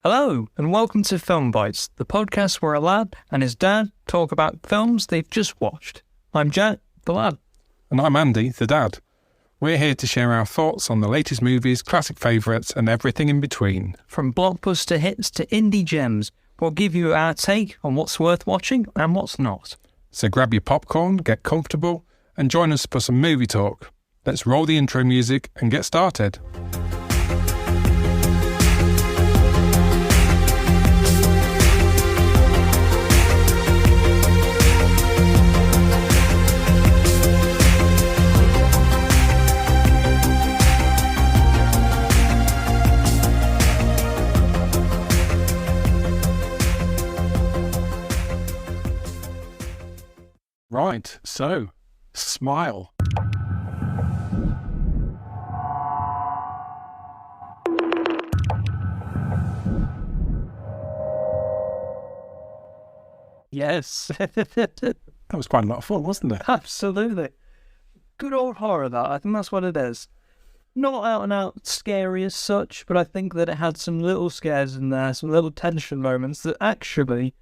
Hello, and welcome to Film Bites, the podcast where a lad and his dad talk about films they've just watched. I'm Jack, the lad. And I'm Andy, the dad. We're here to share our thoughts on the latest movies, classic favourites, and everything in between. From blockbuster hits to indie gems, we'll give you our take on what's worth watching and what's not. So grab your popcorn, get comfortable, and join us for some movie talk. Let's roll the intro music and get started. Right, so, Smile. Yes. That was quite a lot of fun, wasn't it? Absolutely. Good old horror, that. I think that's what it is. Not out and out scary as such, but I think that it had some little scares in there, some little tension moments that actually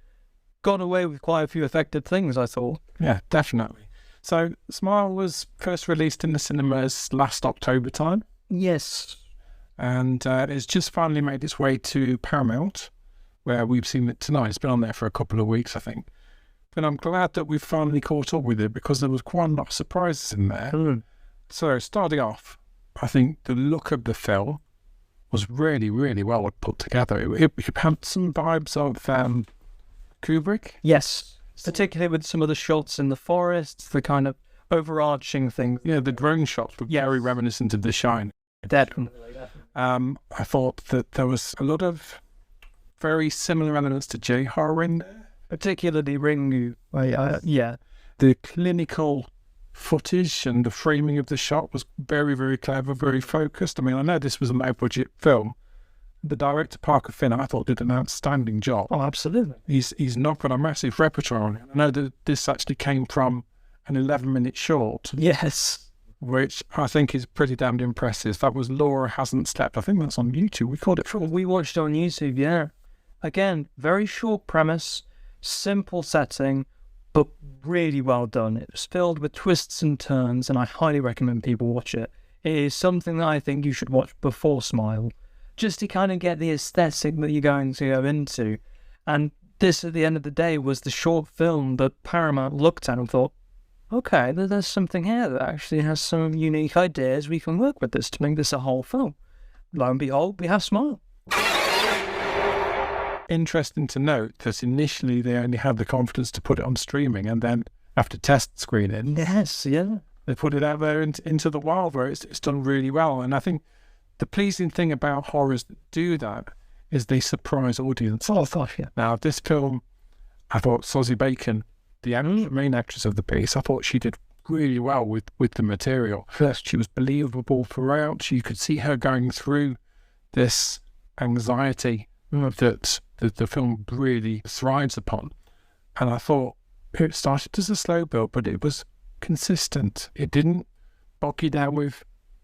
got away with quite a few effective things, I thought. Yeah, definitely. So, Smile was first released in the cinemas last October time. Yes. And it's just finally made its way to Paramount, where we've seen it tonight. It's been on there for a couple of weeks, I think. But I'm glad that we've finally caught up with it because there was quite a lot of surprises in there. So, starting off, I think the look of the film was really, really well put together. It had some vibes of Kubrick. Yes. Particularly with some of the shots in the forest, the kind of overarching things. Yeah, the drone shots were very reminiscent of The Shine. Definitely. I thought that there was a lot of very similar elements to J-horror in there. Particularly Ringu. Yeah. The clinical footage and the framing of the shot was very, very clever, very focused. I mean, I know this was a low-budget film. The director, Parker Finn, I thought did an outstanding job. Oh, absolutely. He's not got a massive repertoire on it. I know that this actually came from an 11-minute short. Yes. Which I think is pretty damned impressive. That was Laura Hasn't Slept. I think that's on YouTube. We called it for. We watched it on YouTube, yeah. Again, very short premise, simple setting, but really well done. It was filled with twists and turns, and I highly recommend people watch it. It is something that I think you should watch before Smile, just to kind of get the aesthetic that you're going to go into. And this, at the end of the day, was the short film that Paramount looked at and thought, okay, there's something here that actually has some unique ideas. We can work with this to make this a whole film. Lo and behold, we have Smile. Interesting to note that initially they only had the confidence to put it on streaming, and then after test screening, yes, yeah, they put it out there into the wild where it's done really well. And I think the pleasing thing about horrors that do that is they surprise audiences. Oh, gosh, yeah. Now, this film, I thought Sosie Bacon, the main actress of the piece, I thought she did really well with the material. First, she was believable throughout. You could see her going through this anxiety that the film really thrives upon. And I thought it started as a slow build, but it was consistent. It didn't bog you down with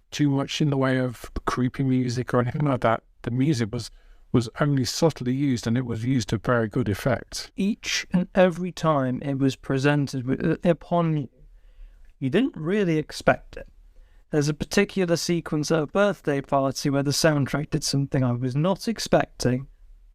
too much in the way of creepy music or anything like that. The music was only subtly used, and it was used to very good effect. Each and every time it was presented upon you, you didn't really expect it. There's a particular sequence at a birthday party where the soundtrack did something I was not expecting,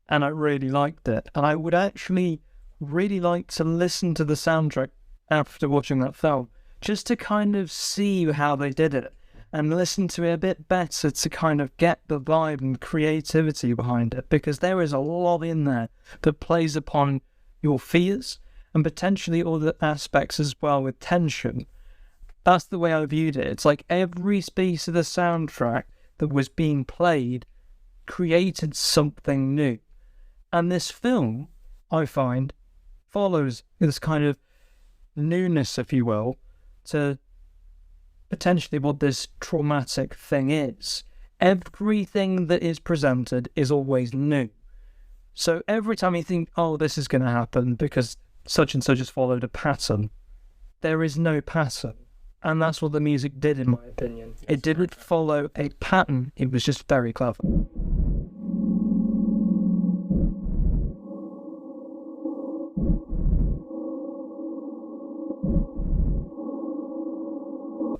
and I really liked it. And I would actually really like to listen to the soundtrack after watching that film, just to kind of see how they did it, and listen to it a bit better to kind of get the vibe and creativity behind it, because there is a lot in there that plays upon your fears and potentially other aspects as well with tension. That's the way I viewed it. It's like every piece of the soundtrack that was being played created something new. And this film, I find, follows this kind of newness, if you will, to potentially what this traumatic thing is. Everything that is presented is always new. So every time you think, oh, this is going to happen because such and such has followed a pattern, there is no pattern. And that's what the music did, in my opinion. It didn't follow a pattern. It was just very clever.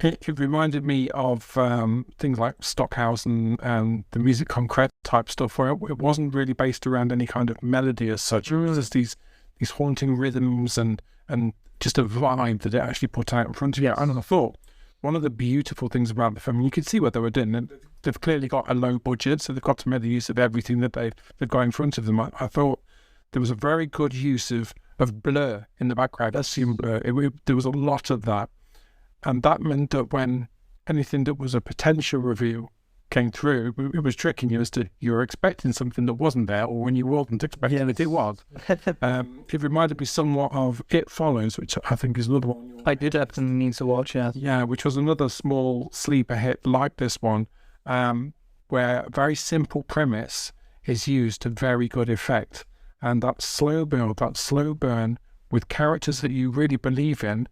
It reminded me of things like Stockhausen and the music concrete type stuff, where it wasn't really based around any kind of melody as such. It was just these haunting rhythms and just a vibe that it actually put out in front of you. And I thought one of the beautiful things about the film, you could see what they were doing, and they've clearly got a low budget, so they've got to make the use of everything that they've got in front of them. I thought there was a very good use of blur in the background. Blur. There was a lot of that. And that meant that when anything that was a potential reveal came through, it was tricking you as to you were expecting something that wasn't there, or when you wasn't expecting it was. It reminded me somewhat of It Follows, which I think is another one. I did definitely need to watch, yeah. Yeah, which was another small sleeper hit like this one, where a very simple premise is used to very good effect. And that slow build, that slow burn with characters that you really believe in,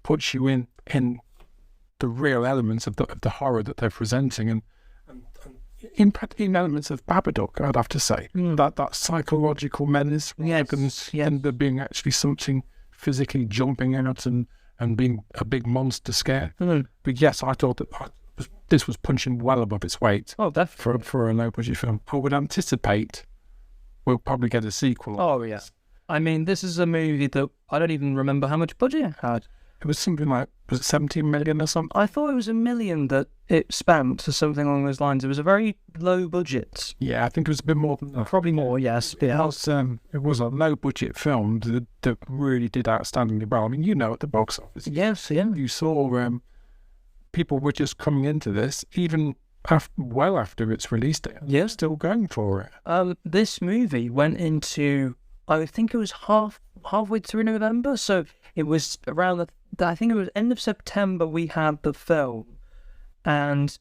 puts you in the real elements of the horror that they're presenting, and in elements of Babadook, I'd have to say. That psychological menace, and there being actually something physically jumping out and being a big monster scare. But yes, I thought that this was punching well above its weight. Oh, definitely. For a low-budget film. I would anticipate we'll probably get a sequel. Oh, yeah. I mean, this is a movie that I don't even remember how much budget it had. It was something like, was it 17 million or something? I thought it was $1 million that it spent, or something along those lines. It was a very low budget. Yeah, I think it was a bit more than that. Probably more, yes. It was a low budget film that really did outstandingly well. I mean, at the box office. Yes, yeah. You saw people were just coming into this, even after its release date. Yeah. Still going for it. This movie went into, I think it was halfway through November, so it was around I think it was end of September we had the film, and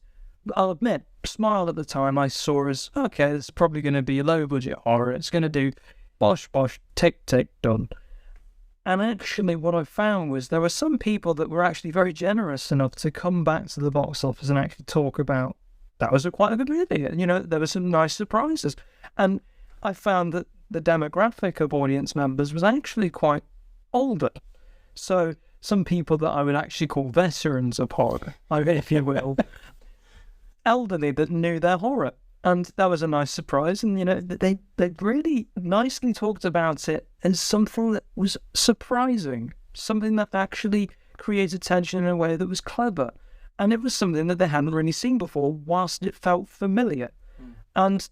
I'll admit, smile at the time I saw as, okay, it's probably going to be a low budget horror, it's going to do bosh bosh, tick tick, done. And actually what I found was there were some people that were actually very generous enough to come back to the box office and actually talk about, that was quite a good movie, there were some nice surprises. And I found that the demographic of audience members was actually quite older. So some people that I would actually call veterans of horror, if you will, elderly that knew their horror. And that was a nice surprise. And, they really nicely talked about it as something that was surprising, something that actually created tension in a way that was clever. And it was something that they hadn't really seen before, whilst it felt familiar. And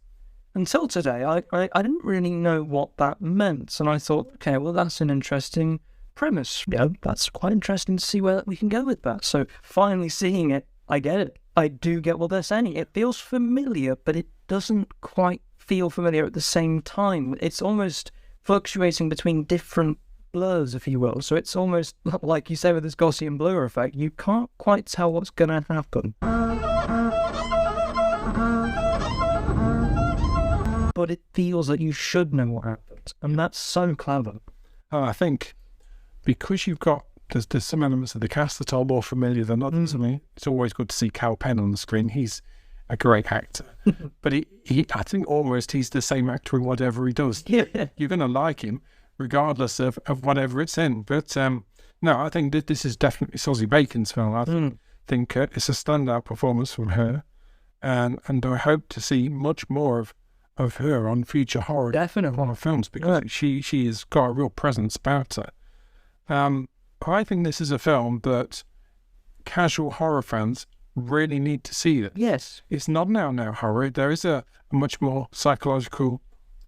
until today, I didn't really know what that meant. And I thought, okay, well, that's an interesting premise. Yeah, that's quite interesting to see where we can go with that. So finally seeing it, I get it. I do get what they're saying. It feels familiar, but it doesn't quite feel familiar at the same time. It's almost fluctuating between different blurs, if you will. So it's almost like you say with this Gaussian blur effect. You can't quite tell what's going to happen. But it feels like you should know what happens. And that's so clever. I think because you've got, there's some elements of the cast that are more familiar than others. I mean, it's always good to see Cal Penn on the screen. He's a great actor. But I think almost he's the same actor in whatever he does. Yeah. You're going to like him regardless of whatever it's in. But no, I think that this is definitely Sosie Bacon's film. I think it's a standout performance from her. And I hope to see much more of her on future horror films, because she has got a real presence about her. I think this is a film that casual horror fans really need to see. This. Yes. It's not now horror. There is a much more psychological,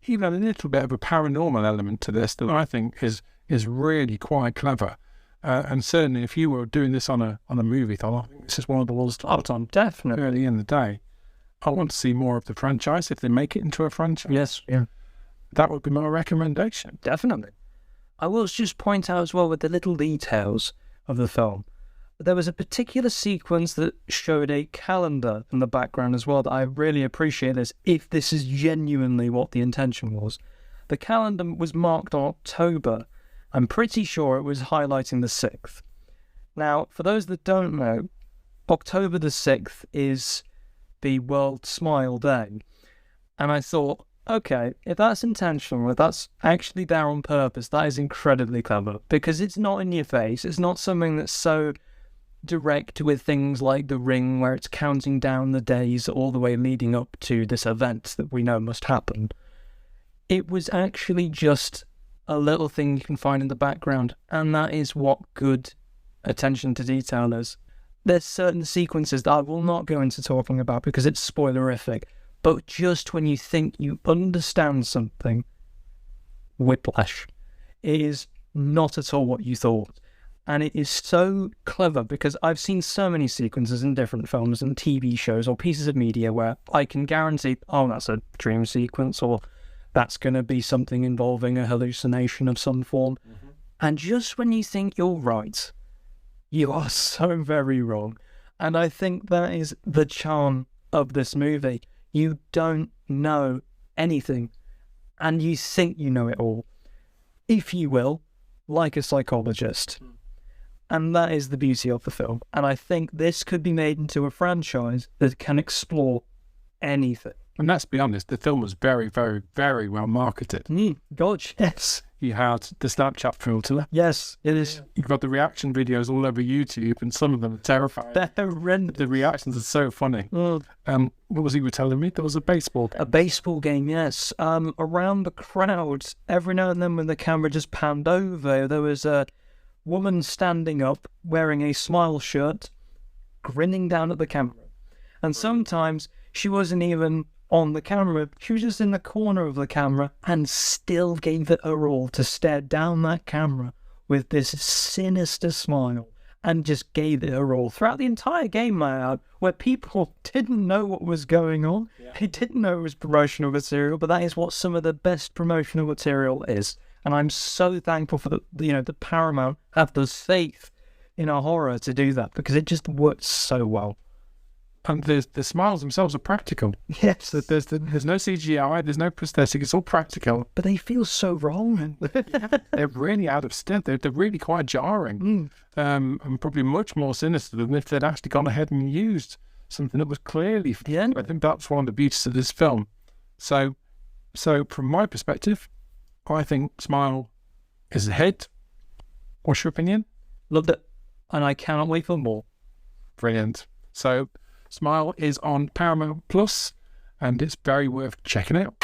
even a little bit of a paranormal element to this that I think is really quite clever. And certainly if you were doing this on a movie-thon, I think this is one of the ones to put on definitely early in the day. I want to see more of the franchise if they make it into a franchise. Yes, yeah. That would be my recommendation. Definitely. I will just point out as well with the little details of the film. There was a particular sequence that showed a calendar in the background as well that I really appreciate this, if this is genuinely what the intention was. The calendar was marked on October. I'm pretty sure it was highlighting the 6th. Now, for those that don't know, October the 6th is the World Smile Day. And I thought, okay, if that's intentional, if that's actually there on purpose, that is incredibly clever, because it's not in your face. It's not something that's so direct with things like The Ring, where it's counting down the days all the way leading up to this event that we know must happen. It was actually just a little thing you can find in the background, and that is what good attention to detail is. There's certain sequences that I will not go into talking about because it's spoilerific, but just when you think you understand something, whiplash. It is not at all what you thought. And it is so clever because I've seen so many sequences in different films and TV shows or pieces of media where I can guarantee, oh, that's a dream sequence, or that's going to be something involving a hallucination of some form. Mm-hmm. And just when you think you're right, you are so very wrong. And I think that is the charm of this movie. You don't know anything, and you think you know it all, if you will, like a psychologist. And that is the beauty of the film. And I think this could be made into a franchise that can explore anything. And let's be honest, the film was very, very, very well marketed. God, yes. You had the Snapchat filter. Yes, it is. You've got the reaction videos all over YouTube, and some of them are terrifying. They're horrendous. The reactions are so funny. What was you were telling me? There was a baseball game. A baseball game, yes. Around the crowd, every now and then when the camera just panned over, there was a woman standing up, wearing a smile shirt, grinning down at the camera. And sometimes she wasn't even on the camera, she was just in the corner of the camera and still gave it her all to stare down that camera with this sinister smile and just gave it her all throughout the entire game, where people didn't know what was going on. Yeah. They didn't know it was promotional material, but that is what some of the best promotional material is. And I'm so thankful for the Paramount have the faith in our horror to do that, because it just works so well. And the smiles themselves are practical. Yes. There's no CGI, there's no prosthetic, it's all practical. But they feel so wrong. They're really out of step. They're really quite jarring. And probably much more sinister than if they'd actually gone ahead and used something that was clearly... Yeah. I think that's one of the beauties of this film. So from my perspective, I think Smile is ahead. What's your opinion? Loved it. And I cannot wait for more. Brilliant. So Smile is on Paramount Plus, and it's very worth checking out.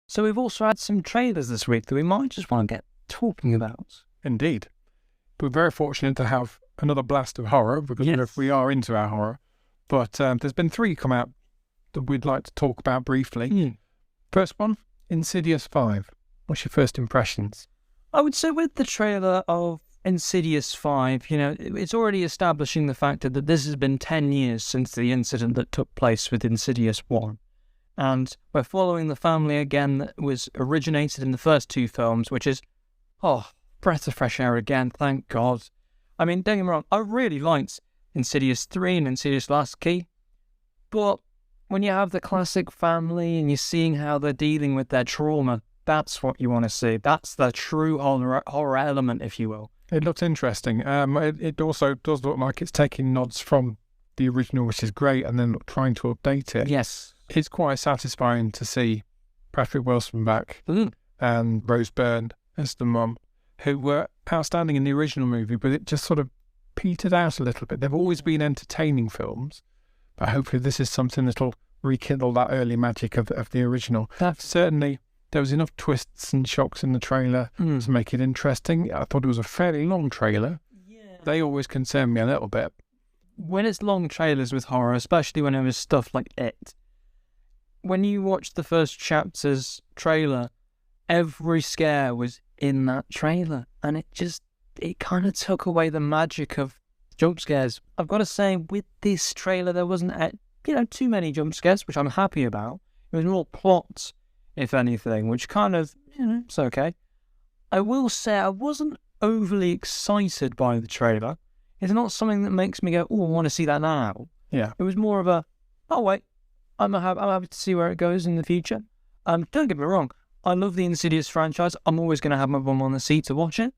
So we've also had some trailers this week that we might just want to get talking about. Indeed. We're very fortunate to have another blast of horror, because we are into our horror. But there's been 3 come out that we'd like to talk about briefly. First one, Insidious 5. What's your first impressions? I would say with the trailer of Insidious 5, it's already establishing the fact that this has been 10 years since the incident that took place with Insidious 1. And we're following the family again that was originated in the first 2 films, which is, breath of fresh air again, thank God. I mean, don't get me wrong, I really liked Insidious 3 and Insidious Last Key, but when you have the classic family and you're seeing how they're dealing with their trauma, that's what you want to see. That's the true horror element, if you will. It looks interesting. It also does look like it's taking nods from the original, which is great, and then trying to update it. Yes. It's quite satisfying to see Patrick Wilson back and Rose Byrne as the mum, who were outstanding in the original movie, but it just sort of petered out a little bit. They've always been entertaining films, but hopefully this is something that'll rekindle that early magic of the original. Certainly, there was enough twists and shocks in the trailer to make it interesting. I thought it was a fairly long trailer. Yeah. They always concern me a little bit. When it's long trailers with horror, especially when it was stuff like It, when you watch the first chapter's trailer, every scare was in that trailer, and it kind of took away the magic of jump scares. I've got to say, with this trailer, there wasn't too many jump scares, which I'm happy about. It was more plot, if anything, which kind of, it's okay. I will say I wasn't overly excited by the trailer. It's not something that makes me go, oh, I want to see that now. Yeah. It was more of a, oh, wait, I'm happy to see where it goes in the future. Don't get me wrong, I love the Insidious franchise. I'm always going to have my bum on the seat to watch it.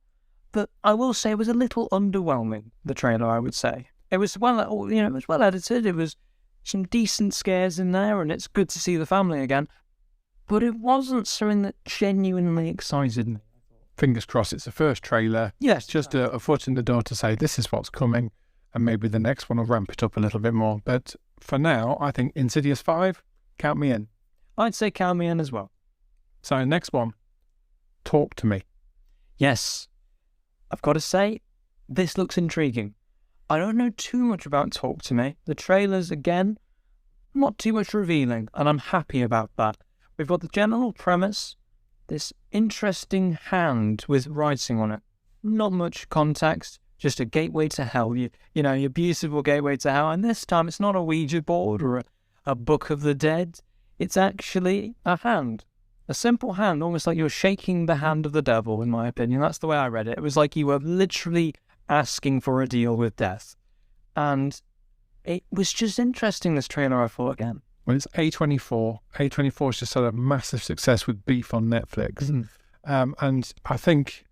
But I will say it was a little underwhelming, the trailer, I would say. It was it was well edited. It was some decent scares in there, and it's good to see the family again. But it wasn't something that genuinely excited me. Fingers crossed it's the first trailer. Yes. Just a foot in the door to say this is what's coming, and maybe the next one will ramp it up a little bit more. But for now, I think Insidious 5, count me in. I'd say count me in as well. So next one, Talk to Me. Yes. I've got to say, this looks intriguing. I don't know too much about Talk to Me. The trailers, again, not too much revealing, and I'm happy about that. We've got the general premise, this interesting hand with writing on it. Not much context, just a gateway to hell. Your beautiful gateway to hell. And this time it's not a Ouija board or a book of the dead. It's actually a hand. A simple hand, almost like you're shaking the hand of the devil, in my opinion. That's the way I read it. It was like you were literally asking for a deal with death. And it was just interesting, this trailer, I thought, again. Well, it's A24. A24's just had a massive success with Beef on Netflix. And I think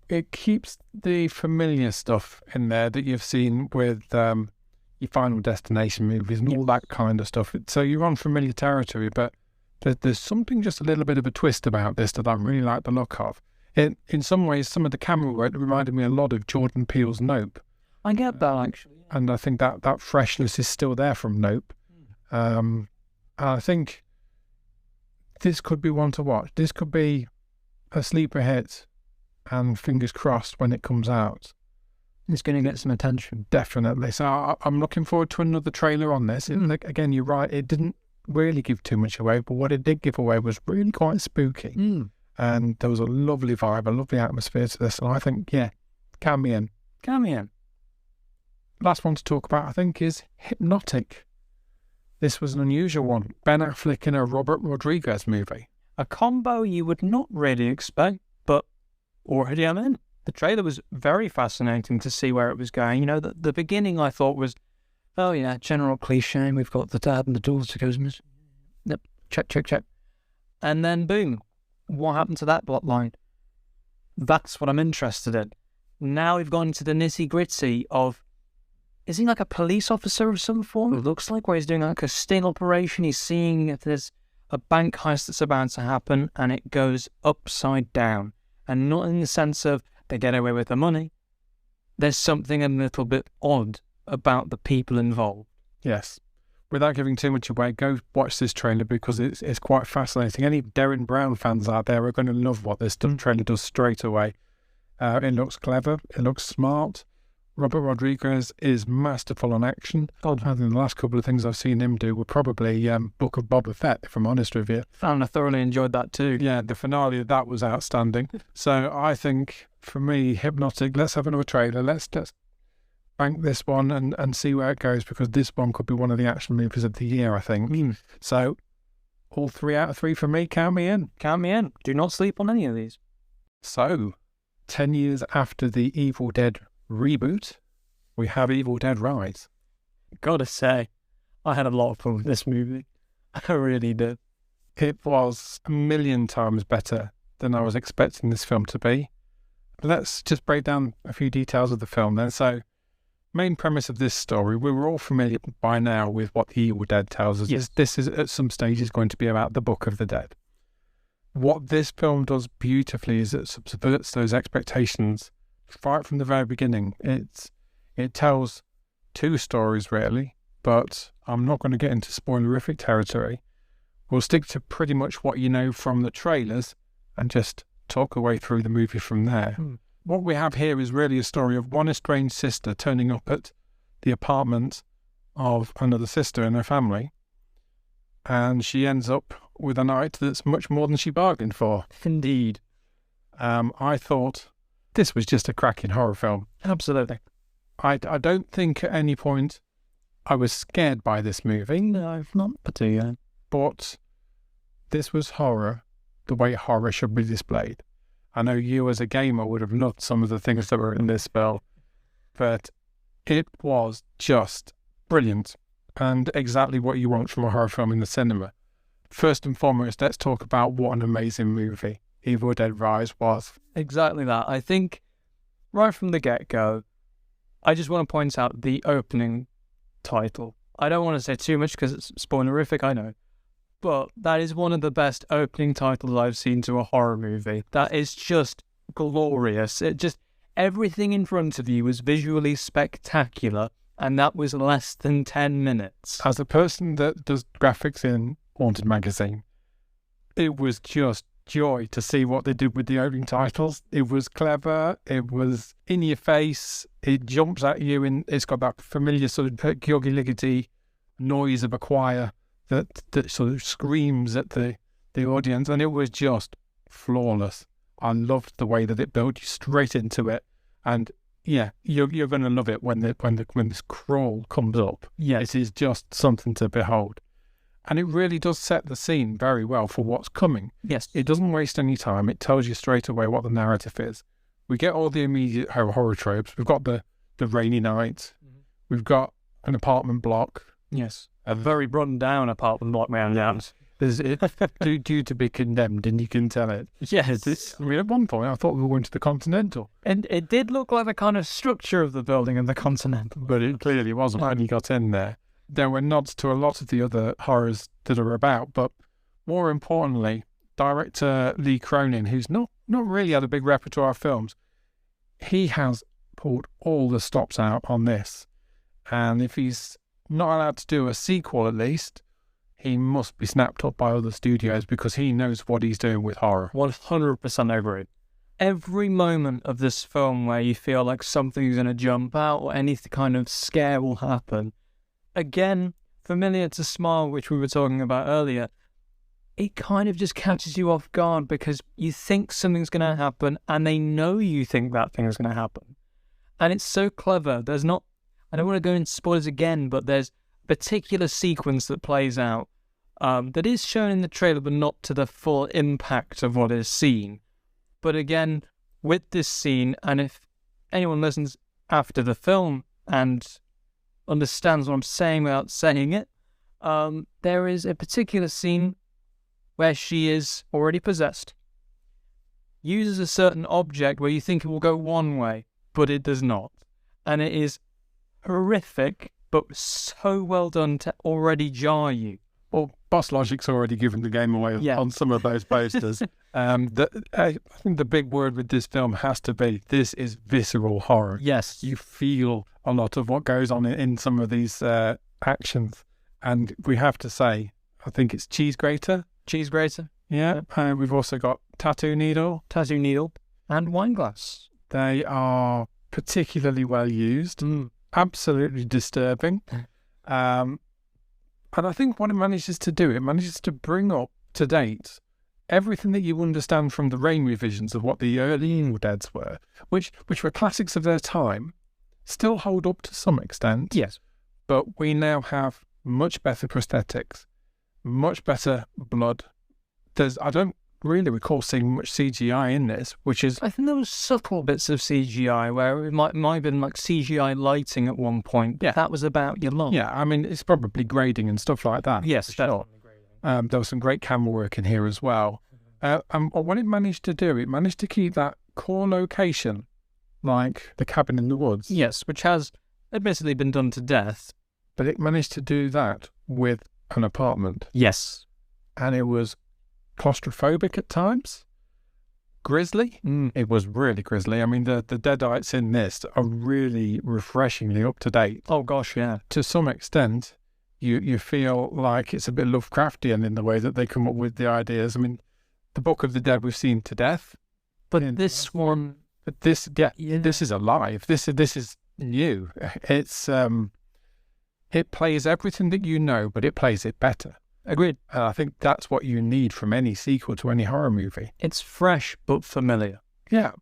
it keeps the familiar stuff in there that you've seen with your Final Destination movies and all that kind of stuff. So you're on familiar territory, but there's something just a little bit of a twist about this that I really like the look of. In some ways, some of the camera work reminded me a lot of Jordan Peele's Nope. I get that, actually. And I think that freshness is still there from Nope. I think this could be one to watch. This could be a sleeper hit, and fingers crossed when it comes out. It's going to get some attention. Definitely. So I'm looking forward to another trailer on this. Again, you're right, it didn't really give too much away, but what it did give away was really quite spooky. And there was a lovely vibe, a lovely atmosphere to this, and I think, yeah, count me in. Count me in. Last one to talk about, I think, is Hypnotic. This was an unusual one. Ben Affleck in a Robert Rodriguez movie. A combo you would not really expect, but already I'm in. The trailer was very fascinating to see where it was going. You know, the beginning I thought was, oh yeah, general cliche. We've got the dad and the daughter goes missing. Yep, check. And then boom, what happened to that plot line? That's what I'm interested in. Now we've gone into the nitty gritty of, is he like a police officer of some form? It looks like where he's doing like a sting operation. He's seeing if there's a bank heist that's about to happen, and it goes upside down. And not in the sense of they get away with the money. There's something a little bit odd about the people involved. Yes. Without giving too much away, go watch this trailer because it's quite fascinating. Any Derren Brown fans out there are going to love what this trailer does straight away. It looks clever. It looks smart. Robert Rodriguez is masterful on action. I think the last couple of things I've seen him do were probably Book of Boba Fett, if I'm honest with you. And I thoroughly enjoyed that too. Yeah, the finale of that was outstanding. So I think, for me, Hypnotic, let's have another trailer. Let's just bank this one and see where it goes, because this one could be one of the action movies of the year, I think. So, all 3 out of 3 for me. Count me in. Count me in. Do not sleep on any of these. So, 10 years after the Evil Dead reboot, we have Evil Dead Rise. Gotta say, I had a lot of fun with this movie. I really did. It was a million times better than I was expecting this film to be. Let's just break down a few details of the film then. So, main premise of this story, we were all familiar by now with what the Evil Dead tells us. Yes. This is at some stage is going to be about the Book of the Dead. What this film does beautifully is it subverts those expectations right from the very beginning. It tells 2 stories really, but I'm not going to get into spoilerific territory. We'll stick to pretty much what you know from the trailers and just talk our way through the movie from there. What we have here is really a story of one estranged sister turning up at the apartment of another sister in her family, and she ends up with a night that's much more than she bargained for. Indeed. I thought this was just a cracking horror film. Absolutely. I don't think at any point I was scared by this movie. No, not particularly. But this was horror the way horror should be displayed. I know you as a gamer would have loved some of the things that were in this film. but it was just brilliant and exactly what you want from a horror film in the cinema. First and foremost, let's talk about what an amazing movie Evil Dead Rise was. Exactly that. I think right from the get-go, I just want to point out the opening title. I don't want to say too much because it's spoilerific, I know. But that is one of the best opening titles I've seen to a horror movie. That is just glorious. Everything in front of you was visually spectacular, and that was less than 10 minutes. As a person that does graphics in Haunted Magazine, it was just joy to see what they did with the opening titles. It was clever, it was in your face, it jumps at you, and it's got that familiar sort of perky-lickety noise of a choir that sort of screams at the audience, and it was just flawless. I loved the way that it built you straight into it, and yeah, you're going to love it when this crawl comes up. Yeah, it is just something to behold. And it really does set the scene very well for what's coming. Yes. It doesn't waste any time. It tells you straight away what the narrative is. We get all the immediate horror tropes. We've got the rainy night. Mm-hmm. We've got an apartment block. Yes. A very run down apartment block, man. Is it due to be condemned, and you can tell it. Yes. I mean, at one point, I thought we were going to the Continental. And it did look like the kind of structure of the building in the Continental. But it clearly wasn't when you got in there. There were nods to a lot of the other horrors that are about, but more importantly, director Lee Cronin, who's not really had a big repertoire of films, he has pulled all the stops out on this. And if he's not allowed to do a sequel, at least, he must be snapped up by other studios because he knows what he's doing with horror. 100% agree. Every moment of this film where you feel like something's going to jump out or any kind of scare will happen, again, familiar to Smile, which we were talking about earlier, it kind of just catches you off guard because you think something's going to happen and they know you think that thing is going to happen. And it's so clever. I don't want to go into spoilers again, but there's a particular sequence that plays out that is shown in the trailer, but not to the full impact of what is seen. But again, with this scene, and if anyone listens after the film and understands what I'm saying without saying it, there is a particular scene where she is already possessed, uses a certain object where you think it will go one way, but it does not. And it is horrific, but so well done to already jar you. Well, Boss Logic's already given the game away on some of those posters. I think the big word with this film has to be, this is visceral horror. Yes. You feel a lot of what goes on in some of these actions. And we have to say, I think it's Cheese Grater. Cheese Grater. Yeah. We've also got Tattoo Needle. Tattoo Needle. And Wine Glass. They are particularly well used. Absolutely disturbing. And I think what it manages to do, it manages to bring up to date everything that you understand from the Rain revisions of what the early Evil Deads were, which were classics of their time, still hold up to some extent. Yes. But we now have much better prosthetics, much better blood. I don't really recall seeing much CGI in this, which is... I think there was subtle bits of CGI where it might have been like CGI lighting at one point. Yeah. That was about your lot. Yeah, I mean, it's probably grading and stuff like that. Yes, definitely grading. There was some great camera work in here as well. And what it managed to do, it managed to keep that core location, like the cabin in the woods. Yes, which has admittedly been done to death. But it managed to do that with an apartment. Yes. And it was claustrophobic at times, grisly. It was really grisly. I mean, the deadites in this are really refreshingly up to date. Oh gosh, yeah. To some extent, you feel like it's a bit Lovecraftian in the way that they come up with the ideas. I mean, the Book of the Dead we've seen to death, but this one, this is alive. This is new. It's it plays everything that you know, but it plays it better. Agreed. I think that's what you need from any sequel to any horror movie. It's fresh but familiar. Yeah.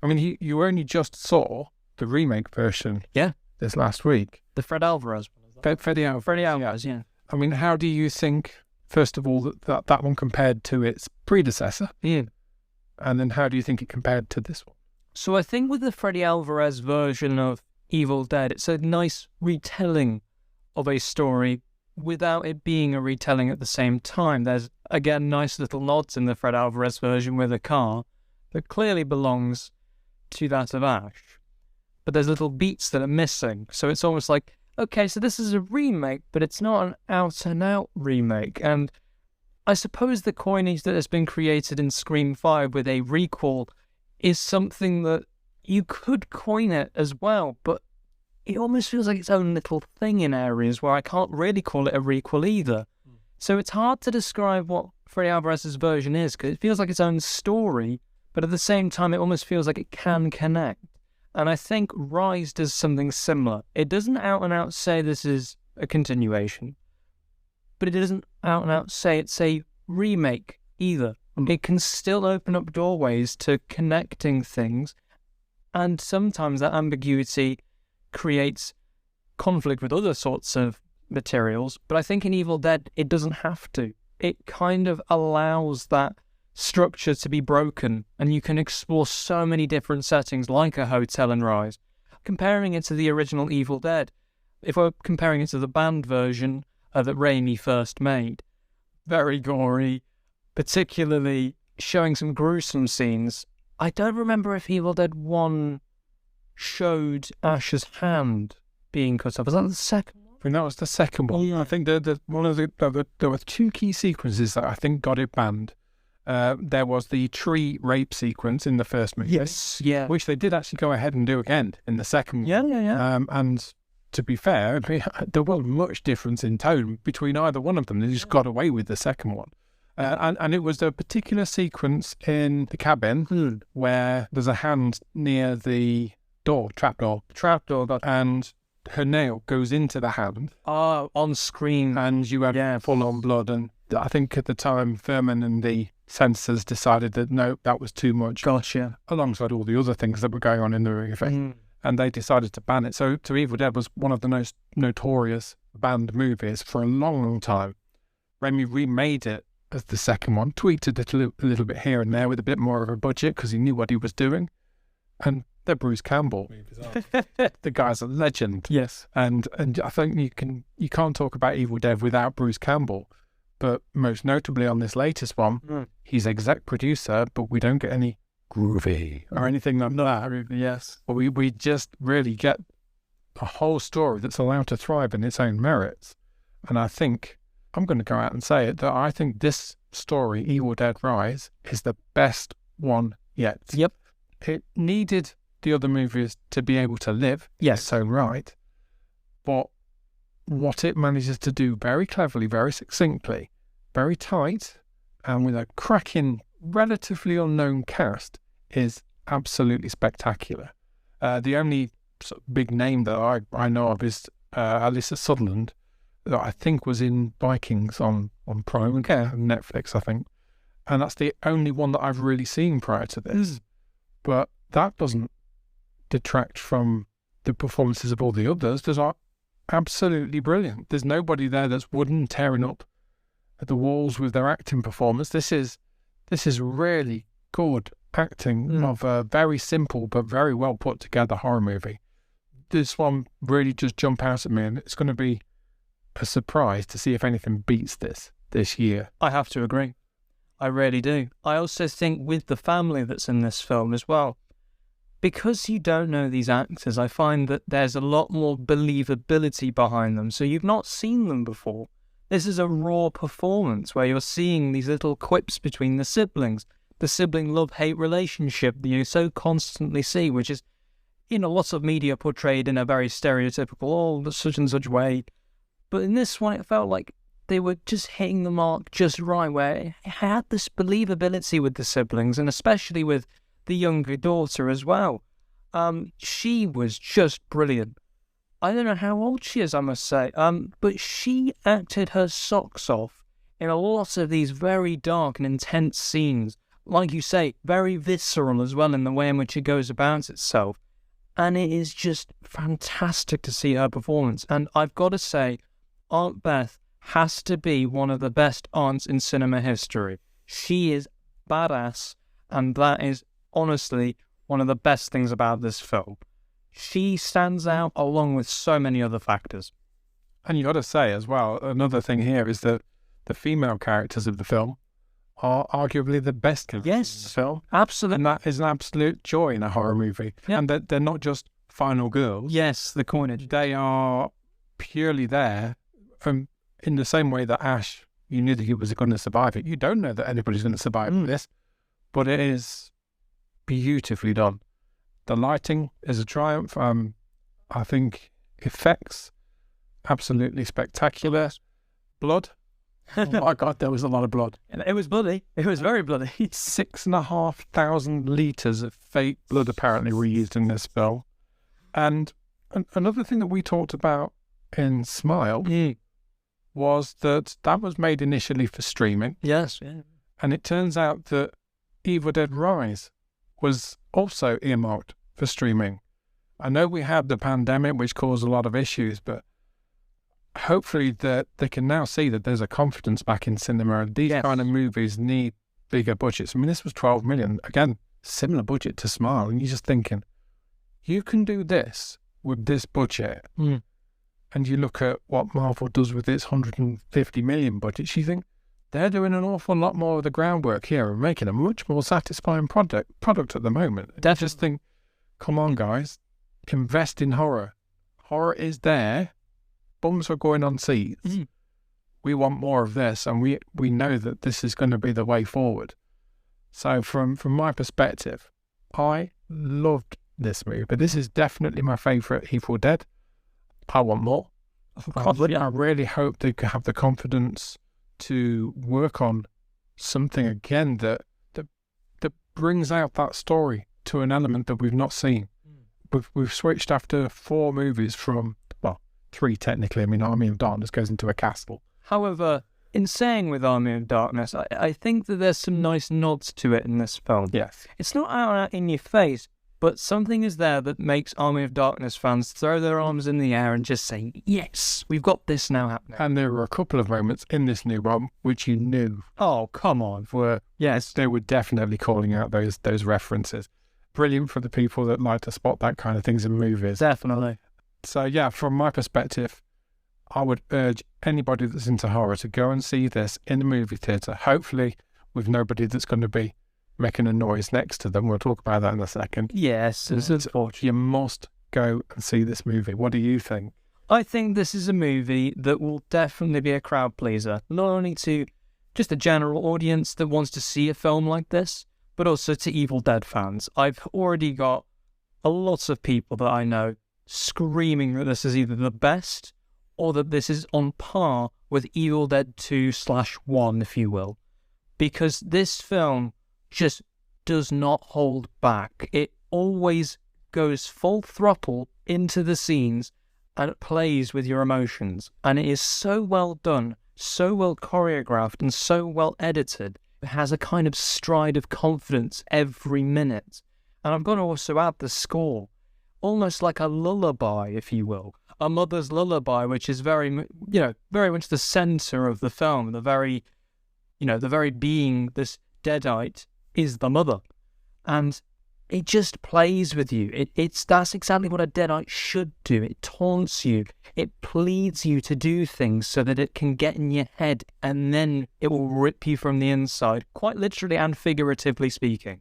I mean, you only just saw the remake version this last week. The Fred Alvarez one. Freddie Alvarez, yeah. I mean, how do you think, first of all, that one compared to its predecessor? Yeah. And then how do you think it compared to this one? So I think with the Freddie Alvarez version of Evil Dead. It's a nice retelling of a story without it being a retelling at the same time. There's, again, nice little nods in the Fred Alvarez version with a car that clearly belongs to that of Ash. But there's little beats that are missing. So it's almost like, okay, so this is a remake, but it's not an out-and-out remake. And I suppose the coinage that has been created in Scream 5 with a requel is something that you could coin it as well, but it almost feels like its own little thing in areas where I can't really call it a requel either. So it's hard to describe what Freddy Alvarez's version is, because it feels like its own story, but at the same time it almost feels like it can connect. And I think Rise does something similar. It doesn't out and out say this is a continuation, but it doesn't out and out say it's a remake either. It can still open up doorways to connecting things, and sometimes that ambiguity creates conflict with other sorts of materials, but I think in Evil Dead it doesn't have to. It kind of allows that structure to be broken, and you can explore so many different settings like a hotel in Rise. Comparing it to the original Evil Dead, if we're comparing it to the banned version that Raimi first made, very gory, particularly showing some gruesome scenes. I don't remember if Evil Dead 1 showed Ash's hand being cut off. Was that the second one? I think that was the second one. I think there were two key sequences that I think got it banned. There was the tree rape sequence in the first movie. Yes, yeah. Which they did actually go ahead and do again in the second one. Yeah. And to be fair, there wasn't much difference in tone between either one of them. They just got away with the second one. And it was a particular sequence in the cabin where there's a hand near the door, trapdoor, and her nail goes into the hand. On screen. And you have full-on blood. And I think at the time, Furman and the censors decided that, no, that was too much. Gotcha. Alongside all the other things that were going on in the movie. And they decided to ban it. So Evil Dead was one of the most notorious banned movies for a long, long time. Raimi remade it as the second one, tweaked it a little bit here and there with a bit more of a budget because he knew what he was doing. And they're Bruce Campbell. The guy's a legend. Yes. And I think you can't talk about Evil Dead without Bruce Campbell. But most notably on this latest one, he's exec producer, but we don't get any groovy or anything like that. Yes. But we just really get a whole story that's allowed to thrive in its own merits. And I think, I'm going to go out and say it, that I think this story, Evil Dead Rise, is the best one yet. Yep. It needed the other movies to be able to live. Yes. So right. But what it manages to do very cleverly, very succinctly, very tight, and with a cracking, relatively unknown cast is absolutely spectacular. The only sort of big name that I know of is Alyssa Sutherland, that I think was in Vikings on Prime and Netflix, I think. And that's the only one that I've really seen prior to this. But that doesn't detract from the performances of all the others. Those are absolutely brilliant. There's nobody there that's wooden, tearing up at the walls with their acting performance. This is really good acting of a very simple but very well put together horror movie. This one really just jumped out at me, and it's going to be a surprise to see if anything beats this year. I have to agree. I really do. I also think with the family that's in this film as well, because you don't know these actors, I find that there's a lot more believability behind them. So you've not seen them before. This is a raw performance where you're seeing these little quips between the siblings, the sibling love-hate relationship that you so constantly see, which is, lots of media portrayed in a very stereotypical, such and such way. But in this one, it felt like they were just hitting the mark just right, where it had this believability with the siblings, and especially with the younger daughter as well. She was just brilliant. I don't know how old she is, I must say, but she acted her socks off in a lot of these very dark and intense scenes. Like you say, very visceral as well in the way in which it goes about itself. And it is just fantastic to see her performance. And I've got to say, Aunt Beth has to be one of the best aunts in cinema history. She is badass, and that is honestly one of the best things about this film. she stands out along with so many other factors. And you got to say as well, another thing here is that the female characters of the film are arguably the best characters in the film. Absolutely. And that is an absolute joy in a horror movie. Yep. And they're not just final girls. Yes, the coinage. They are purely there from in the same way that Ash, you knew that he was going to survive it. You don't know that anybody's going to survive this, but it is beautifully done. The lighting is a triumph. I think effects, absolutely spectacular. Blood. Oh my God, there was a lot of blood. It was bloody. It was very bloody. 6,500 litres of fake blood apparently were used in this film. And another thing that we talked about in Smile was that was made initially for streaming. Yes. Yeah. And it turns out that Evil Dead Rise was also earmarked for streaming. I know we had the pandemic, which caused a lot of issues, but hopefully that they can now see that there's a confidence back in cinema. These kind of movies need bigger budgets. I mean, this was 12 million. Again, similar budget to Smile. And you're just thinking, you can do this with this budget. And you look at what Marvel does with its 150 million budget, you think they're doing an awful lot more of the groundwork here and making a much more satisfying product at the moment. I just think, come on, guys, invest in horror. Horror is there. Bums are going on seats. We want more of this, and we know that this is going to be the way forward. So from my perspective, I loved this movie, but this is definitely my favourite Evil Dead. I want more. I really hope they could have the confidence to work on something again that brings out that story to an element that we've not seen. We've switched after 4 movies from, well, 3 technically. I mean, Army of Darkness goes into a castle. However, in saying with Army of Darkness, I think that there's some nice nods to it in this film. Yes. It's not out in your face, but something is there that makes Army of Darkness fans throw their arms in the air and just say, yes, we've got this now happening. And there were a couple of moments in this new one which you knew. Oh, come on. They were definitely calling out those references. Brilliant for the people that like to spot that kind of things in movies. Definitely. So yeah, from my perspective, I would urge anybody that's into horror to go and see this in the movie theatre, hopefully with nobody that's going to be making a noise next to them. We'll talk about that in a second. Yes, it's unfortunate. You must go and see this movie. What do you think? I think this is a movie that will definitely be a crowd pleaser, not only to just a general audience that wants to see a film like this, but also to Evil Dead fans. I've already got a lot of people that I know screaming that this is either the best or that this is on par with Evil Dead 2/1, if you will. Because this film just does not hold back. It always goes full throttle into the scenes and it plays with your emotions. And it is so well done, so well choreographed, and so well edited. It has a kind of stride of confidence every minute. And I've got to also add the score, almost like a lullaby, if you will. A mother's lullaby, which is very much the centre of the film. The very being, this deadite, is the mother. And it just plays with you. That's exactly what a deadite should do. It taunts you. It pleads you to do things so that it can get in your head, and then it will rip you from the inside, quite literally and figuratively speaking.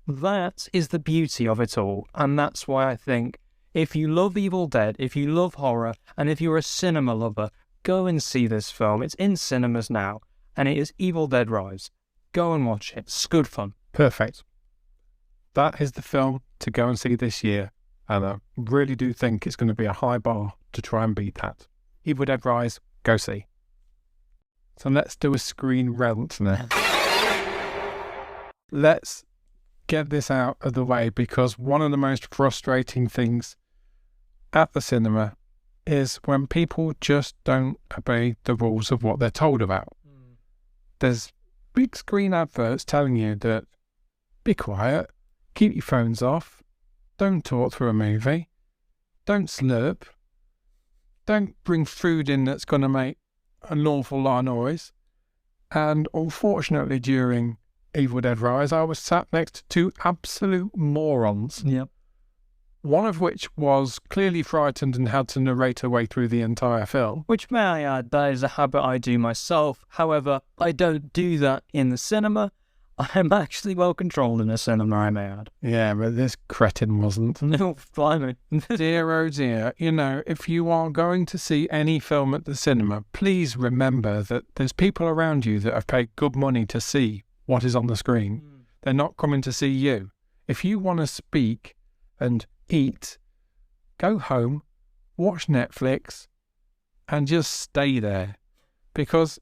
That is the beauty of it all, and that's why I think if you love Evil Dead, if you love horror, and if you're a cinema lover, go and see this film. It's in cinemas now, and it is Evil Dead Rise. Go and watch it. It's good fun. Perfect. That is the film to go and see this year, and I really do think it's going to be a high bar to try and beat that. Evil Dead Rise, go see. So let's do a screen rant now. Let's get this out of the way, because one of the most frustrating things at the cinema is when people just don't obey the rules of what they're told about. There's big screen adverts telling you that be quiet, keep your phones off, don't talk through a movie, don't slurp, don't bring food in that's going to make an awful lot of noise. And unfortunately, during Evil Dead Rise, I was sat next to two absolute morons. Yep. one of which was clearly frightened and had to narrate her way through the entire film. Which, may I add, that is a habit I do myself. However, I don't do that in the cinema. I am actually well controlled in a cinema, I may add. Yeah, but this cretin wasn't. No, blimey. Dear oh dear, you know, if you are going to see any film at the cinema, please remember that there's people around you that have paid good money to see what is on the screen. They're not coming to see you. If you want to speak and eat, go home, watch Netflix, and just stay there. Because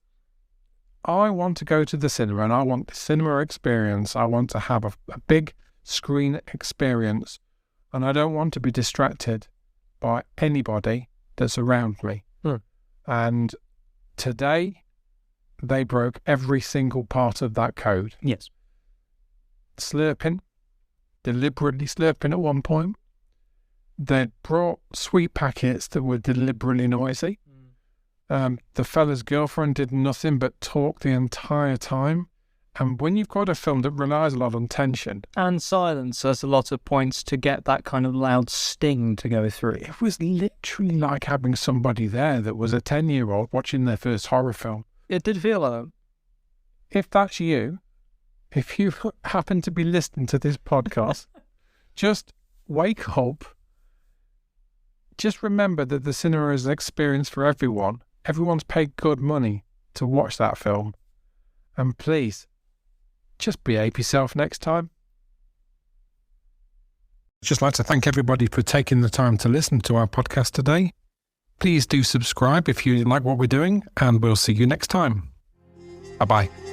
I want to go to the cinema and I want the cinema experience. I want to have a big screen experience, and I don't want to be distracted by anybody that's around me. And today, they broke every single part of that code. Yes. Slurping, deliberately slurping at one point. They brought sweet packets that were deliberately noisy. The fella's girlfriend did nothing but talk the entire time. And when you've got a film that relies a lot on tension and silence, there's a lot of points to get that kind of loud sting to go through. It was literally like having somebody there that was a 10-year-old watching their first horror film. It did feel like that. If that's you, if you happen to be listening to this podcast, just wake up. Just remember that the cinema is an experience for everyone. Everyone's paid good money to watch that film. And please, just behave yourself next time. I'd just like to thank everybody for taking the time to listen to our podcast today. Please do subscribe if you like what we're doing, and we'll see you next time. Bye-bye.